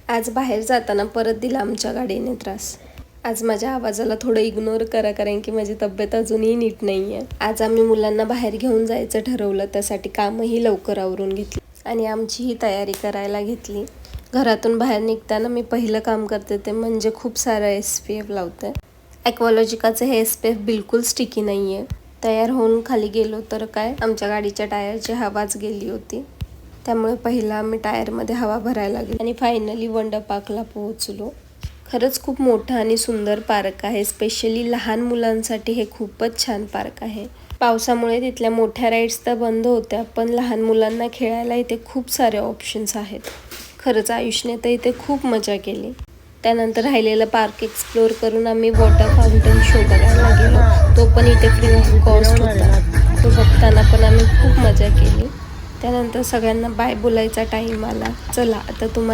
आज बाहेर जाताना परत दिला आमच्या गाडीने त्रास। आज माझ्या आवाजाला थोडं इग्नोर करा, कारण की माझी तब्येत अजूनही नीट नाही आहे। आज आम्ही मुलांना बाहेर घेऊन जायचं ठरवलं, त्यासाठी कामही लवकर आवरून घेतली आणि आमचीही तयारी करायला घेतली। घरातून बाहेर निघताना मी पहिलं काम करते ते म्हणजे खूप सारं SPF लावते। ॲक्वालॉजिकाचं हे SPF बिलकुल स्टिकी नाही आहे। तयार होऊन खाली गेलो तर काय, आमच्या गाडीच्या टायरची हवाच गेली होती, त्यामुळे पहिला आम्ही टायरमध्ये हवा भरायला गेलो आणि फायनली वंडर पार्कला पोहोचलो। खरंच खूप मोठा आणि सुंदर पार्क आहे, स्पेशली लहान मुलांसाठी हे खूपच छान पार्क आहे। पावसामुळे तिथल्या मोठ्या राईड्स तर बंद होत्या, पण लहान मुलांना खेळायला इथे खूप सारे ऑप्शन्स आहेत। खरंच आयुषने तर इथे खूप मजा केली। त्यानंतर राहिलेलं पार्क एक्सप्लोर करून आम्ही वॉटर फाउंटन शो बघायला गेलो, तो पण इथे फ्री ऑफ कॉस्ट होता। तो बघताना पण आम्ही खूप मजा केली। त्यानंतर सगळ्यांना बाय बोलायचा टाईम आला। चला आता तुम्हाला